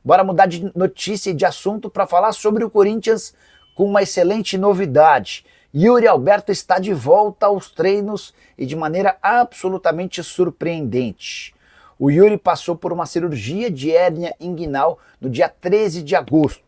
Bora mudar de notícia e de assunto para falar sobre o Corinthians com uma excelente novidade. Yuri Alberto está de volta aos treinos e de maneira absolutamente surpreendente. O Yuri passou por uma cirurgia de hérnia inguinal no dia 13 de agosto.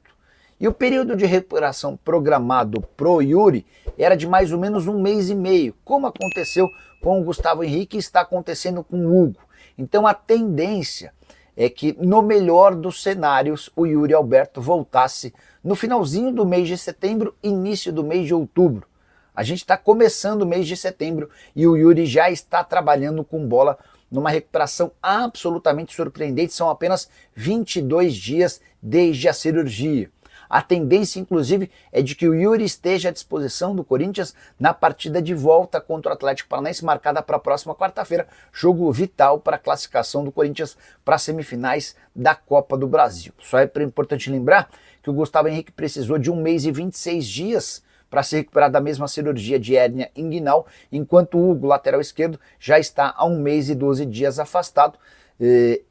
E o período de recuperação programado pro Yuri era de mais ou menos 1 mês e meio, como aconteceu com o Gustavo Henrique e está acontecendo com o Hugo. Então a tendência é que, no melhor dos cenários, o Yuri Alberto voltasse no finalzinho do mês de setembro, início do mês de outubro. A gente está começando o mês de setembro e o Yuri já está trabalhando com bola numa recuperação absolutamente surpreendente. São apenas 22 dias desde a cirurgia. A tendência, inclusive, é de que o Yuri esteja à disposição do Corinthians na partida de volta contra o Atlético Paranaense, marcada para a próxima quarta-feira, jogo vital para a classificação do Corinthians para as semifinais da Copa do Brasil. Só é importante lembrar que o Gustavo Henrique precisou de 1 mês e 26 dias para se recuperar da mesma cirurgia de hérnia inguinal, enquanto o Hugo, lateral esquerdo, já está há 1 mês e 12 dias afastado,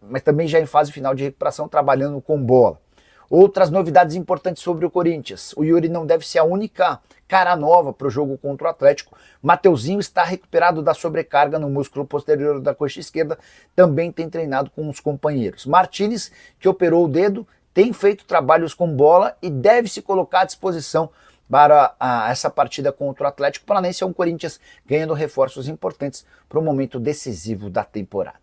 mas também já em fase final de recuperação, trabalhando com bola. Outras novidades importantes sobre o Corinthians. O Yuri não deve ser a única cara nova para o jogo contra o Atlético. Mateuzinho está recuperado da sobrecarga no músculo posterior da coxa esquerda, também tem treinado com os companheiros. Martínez, que operou o dedo, tem feito trabalhos com bola e deve se colocar à disposição para essa partida contra o Atlético Paranaense. É um Corinthians ganhando reforços importantes para o momento decisivo da temporada.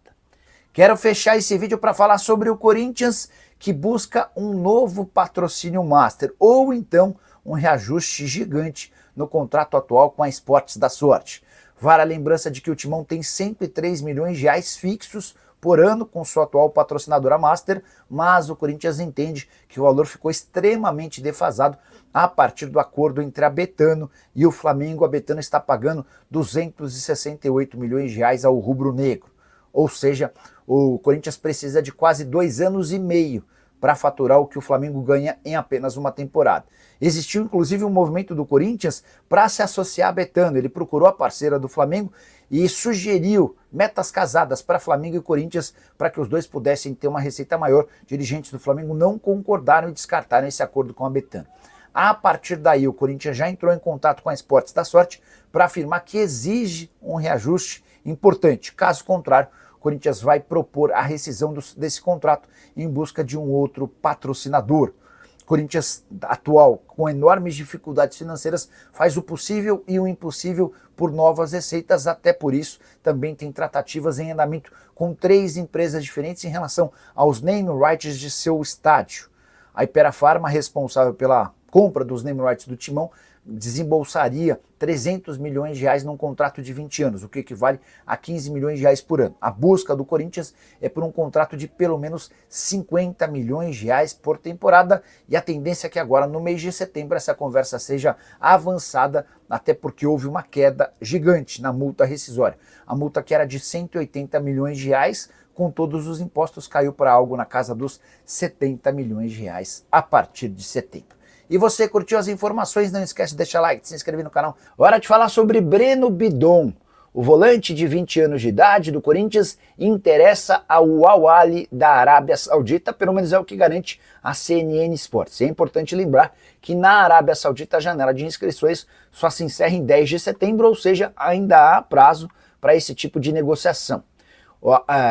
Quero fechar esse vídeo para falar sobre o Corinthians, que busca um novo patrocínio master, ou então um reajuste gigante no contrato atual com a Esportes da Sorte. Vale a lembrança de que o Timão tem 103 milhões de reais fixos por ano com sua atual patrocinadora master, mas o Corinthians entende que o valor ficou extremamente defasado a partir do acordo entre a Betano e o Flamengo. A Betano está pagando 268 milhões de reais ao rubro-negro. Ou seja, o Corinthians precisa de quase 2 anos e meio para faturar o que o Flamengo ganha em apenas uma temporada. Existiu inclusive um movimento do Corinthians para se associar à Betano. Ele procurou a parceira do Flamengo e sugeriu metas casadas para Flamengo e Corinthians para que os dois pudessem ter uma receita maior. Dirigentes do Flamengo não concordaram e descartaram esse acordo com a Betano. A partir daí, o Corinthians já entrou em contato com a Esportes da Sorte para afirmar que exige um reajuste importante. Caso contrário, o Corinthians vai propor a rescisão desse contrato em busca de um outro patrocinador. O Corinthians atual, com enormes dificuldades financeiras, faz o possível e o impossível por novas receitas. Até por isso, também tem tratativas em andamento com 3 empresas diferentes em relação aos name rights de seu estádio. A Hypera Pharma, responsável pela compra dos name rights do Timão, desembolsaria 300 milhões de reais num contrato de 20 anos, o que equivale a 15 milhões de reais por ano. A busca do Corinthians é por um contrato de pelo menos 50 milhões de reais por temporada, e a tendência é que agora, no mês de setembro, essa conversa seja avançada, até porque houve uma queda gigante na multa rescisória. A multa, que era de 180 milhões de reais, com todos os impostos, caiu para algo na casa dos 70 milhões de reais a partir de setembro. E você curtiu as informações? Não esquece de deixar like, de se inscrever no canal. Hora de falar sobre Breno Bidon. O volante de 20 anos de idade do Corinthians interessa ao Al Ahly da Arábia Saudita, pelo menos é o que garante a CNN Sports. É importante lembrar que na Arábia Saudita a janela de inscrições só se encerra em 10 de setembro, ou seja, ainda há prazo para esse tipo de negociação.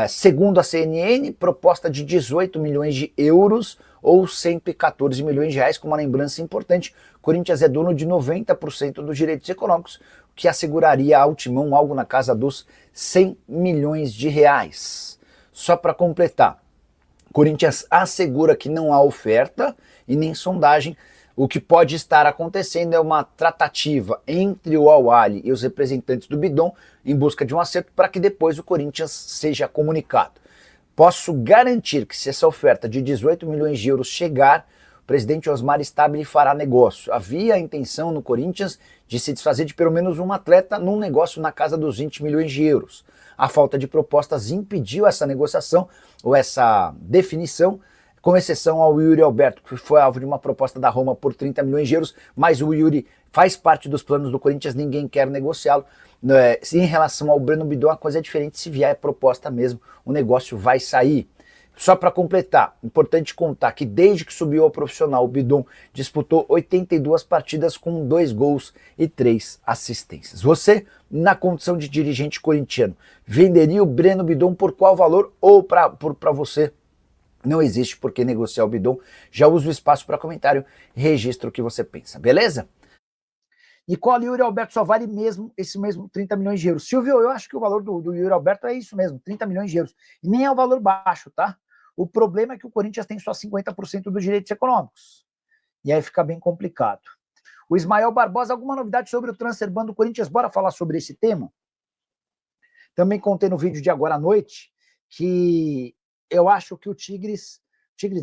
Segundo a CNN, proposta de 18 milhões de euros ou 114 milhões de reais. Com uma lembrança importante: o Corinthians é dono de 90% dos direitos econômicos, o que asseguraria ao Timão algo na casa dos 100 milhões de reais. Só para completar, o Corinthians assegura que não há oferta e nem sondagem. O que pode estar acontecendo é uma tratativa entre o Al Ahly e os representantes do Bidon em busca de um acerto para que depois o Corinthians seja comunicado. Posso garantir que, se essa oferta de 18 milhões de euros chegar, o presidente Osmar Stabile fará negócio. Havia a intenção no Corinthians de se desfazer de pelo menos um atleta num negócio na casa dos 20 milhões de euros. A falta de propostas impediu essa negociação ou essa definição, com exceção ao Yuri Alberto, que foi alvo de uma proposta da Roma por 30 milhões de euros, mas o Yuri faz parte dos planos do Corinthians, ninguém quer negociá-lo. Em relação ao Breno Bidon, a coisa é diferente. Se vier proposta mesmo, o negócio vai sair. Só para completar, importante contar que desde que subiu ao profissional, o Bidon disputou 82 partidas com 2 gols e 3 assistências. Você, na condição de dirigente corintiano, venderia o Breno Bidon por qual valor? Ou para você não existe por que negociar o Bidon? Já usa o espaço para comentário e registra o que você pensa, beleza? Nicole, Yuri Alberto só vale mesmo esse mesmo 30 milhões de euros. Silvio, eu acho que o valor do Yuri Alberto é isso mesmo, 30 milhões de euros. E nem é um valor baixo, tá? O problema é que o Corinthians tem só 50% dos direitos econômicos. E aí fica bem complicado. O Ismael Barbosa, alguma novidade sobre o transfer ban do Corinthians? Bora falar sobre esse tema? Também contei no vídeo de agora à noite que eu acho que o Tigres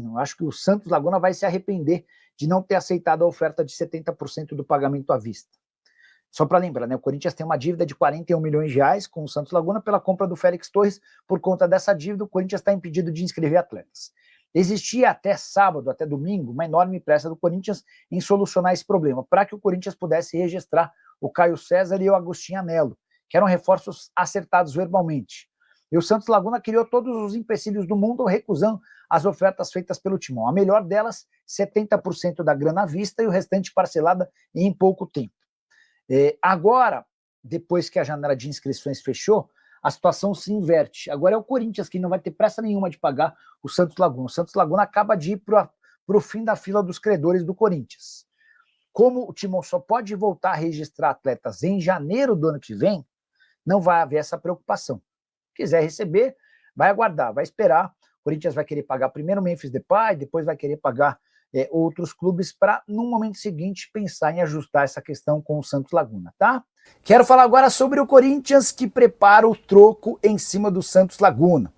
não, acho que o Santos Laguna vai se arrepender de não ter aceitado a oferta de 70% do pagamento à vista. Só para lembrar, né, o Corinthians tem uma dívida de 41 milhões de reais com o Santos Laguna pela compra do Félix Torres. Por conta dessa dívida, o Corinthians está impedido de inscrever atletas. Existia até sábado, até domingo, uma enorme pressa do Corinthians em solucionar esse problema, para que o Corinthians pudesse registrar o Caio César e o Agostinho Anello, que eram reforços acertados verbalmente. E o Santos Laguna criou todos os empecilhos do mundo, recusando as ofertas feitas pelo Timão. A melhor delas, 70% da grana à vista e o restante parcelada em pouco tempo. Agora, depois que a janela de inscrições fechou, a situação se inverte. Agora é o Corinthians que não vai ter pressa nenhuma de pagar o Santos Laguna. O Santos Laguna acaba de ir para o fim da fila dos credores do Corinthians. Como o Timão só pode voltar a registrar atletas em janeiro do ano que vem, não vai haver essa preocupação. Quiser receber, vai aguardar, vai esperar. O Corinthians vai querer pagar primeiro o Memphis Depay, depois vai querer pagar outros clubes para, no momento seguinte, pensar em ajustar essa questão com o Santos Laguna, tá? Quero falar agora sobre o Corinthians que prepara o troco em cima do Santos Laguna.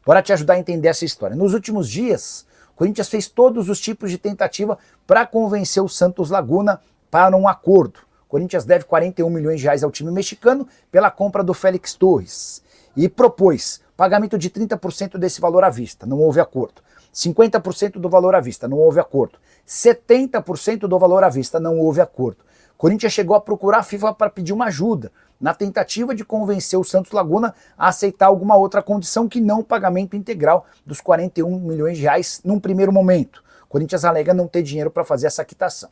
Bora te ajudar a entender essa história. Nos últimos dias, o Corinthians fez todos os tipos de tentativa para convencer o Santos Laguna para um acordo. O Corinthians deve 41 milhões de reais ao time mexicano pela compra do Félix Torres e propôs pagamento de 30% desse valor à vista, não houve acordo. 50% do valor à vista, não houve acordo. 70% do valor à vista, não houve acordo. O Corinthians chegou a procurar a FIFA para pedir uma ajuda, na tentativa de convencer o Santos Laguna a aceitar alguma outra condição que não o pagamento integral dos 41 milhões de reais num primeiro momento. O Corinthians alega não ter dinheiro para fazer essa quitação.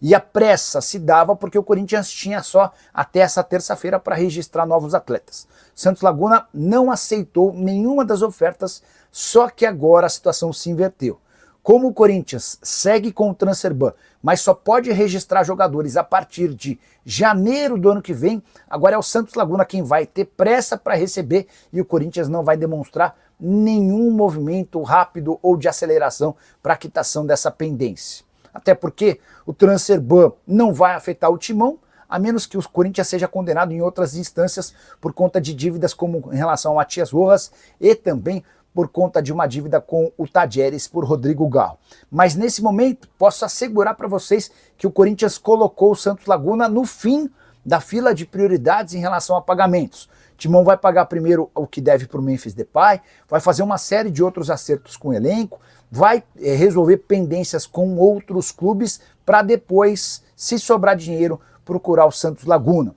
E a pressa se dava porque o Corinthians tinha só até essa terça-feira para registrar novos atletas. Santos Laguna não aceitou nenhuma das ofertas, só que agora a situação se inverteu. Como o Corinthians segue com o transfer ban, mas só pode registrar jogadores a partir de janeiro do ano que vem, agora é o Santos Laguna quem vai ter pressa para receber e o Corinthians não vai demonstrar nenhum movimento rápido ou de aceleração para a quitação dessa pendência. Até porque o transfer ban não vai afetar o Timão, a menos que o Corinthians seja condenado em outras instâncias por conta de dívidas como em relação ao Matias Rojas e também por conta de uma dívida com o Tadieres por Rodrigo Garro. Mas nesse momento posso assegurar para vocês que o Corinthians colocou o Santos Laguna no fim da fila de prioridades em relação a pagamentos. O Timão vai pagar primeiro o que deve para o Memphis Depay, vai fazer uma série de outros acertos com o elenco, vai resolver pendências com outros clubes para depois, se sobrar dinheiro, procurar o Santos Laguna.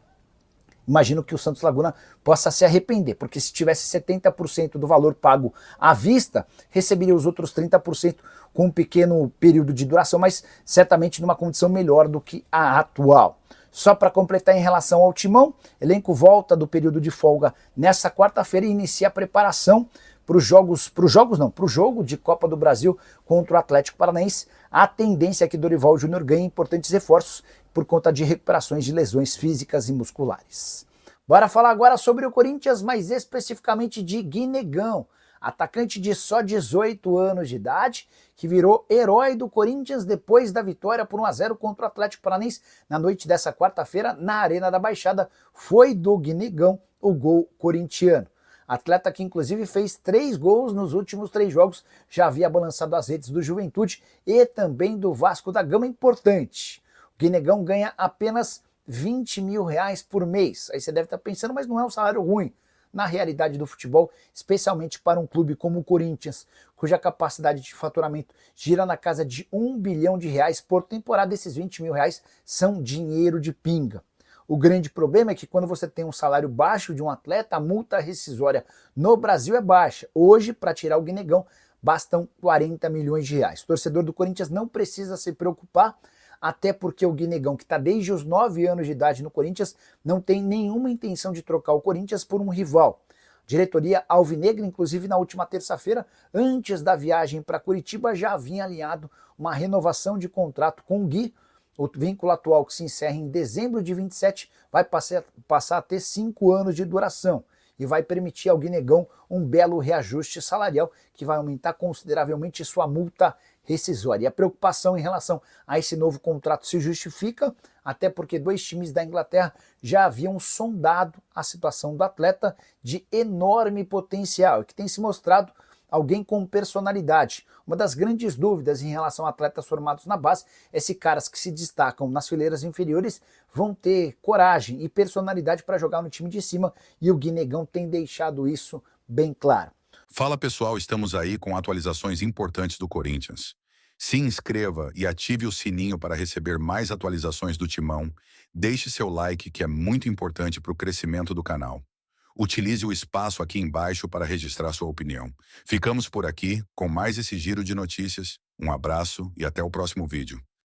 Imagino que o Santos Laguna possa se arrepender, porque se tivesse 70% do valor pago à vista, receberia os outros 30% com um pequeno período de duração, mas certamente numa condição melhor do que a atual. Só para completar em relação ao Timão, elenco volta do período de folga nessa quarta-feira e inicia a preparação para o jogo de Copa do Brasil contra o Atlético Paranaense. A tendência é que Dorival Júnior ganhe importantes reforços por conta de recuperações de lesões físicas e musculares. Bora falar agora sobre o Corinthians, mais especificamente de Guinegão, atacante de só 18 anos de idade, que virou herói do Corinthians depois da vitória por 1-0 contra o Atlético Paranaense na noite dessa quarta-feira na Arena da Baixada. Foi do Guinegão o gol corintiano. Atleta que inclusive fez 3 gols nos últimos 3 jogos, já havia balançado as redes do Juventude e também do Vasco da Gama. Importante, o Guinegão ganha apenas 20 mil reais por mês. Aí você deve estar pensando, mas não é um salário ruim. Na realidade do futebol, especialmente para um clube como o Corinthians, cuja capacidade de faturamento gira na casa de 1 bilhão de reais por temporada, esses 20 mil reais são dinheiro de pinga. O grande problema é que quando você tem um salário baixo de um atleta, a multa rescisória no Brasil é baixa. Hoje, para tirar o Guinegão, bastam 40 milhões de reais. O torcedor do Corinthians não precisa se preocupar, até porque o Guinegão, que está desde os 9 anos de idade no Corinthians, não tem nenhuma intenção de trocar o Corinthians por um rival. Diretoria alvinegra, inclusive na última terça-feira, antes da viagem para Curitiba, já havia alinhado uma renovação de contrato com o Gui. O vínculo atual, que se encerra em dezembro de 27, vai passar a ter 5 anos de duração e vai permitir ao Guinegão um belo reajuste salarial que vai aumentar consideravelmente sua multa rescisória. E a preocupação em relação a esse novo contrato se justifica, até porque 2 times da Inglaterra já haviam sondado a situação do atleta de enorme potencial e que tem se mostrado alguém com personalidade. Uma das grandes dúvidas em relação a atletas formados na base é se caras que se destacam nas fileiras inferiores vão ter coragem e personalidade para jogar no time de cima, e o Guinegão tem deixado isso bem claro. Fala pessoal, estamos aí com atualizações importantes do Corinthians. Se inscreva e ative o sininho para receber mais atualizações do Timão. Deixe seu like, que é muito importante para o crescimento do canal. Utilize o espaço aqui embaixo para registrar sua opinião. Ficamos por aqui com mais esse giro de notícias. Um abraço e até o próximo vídeo.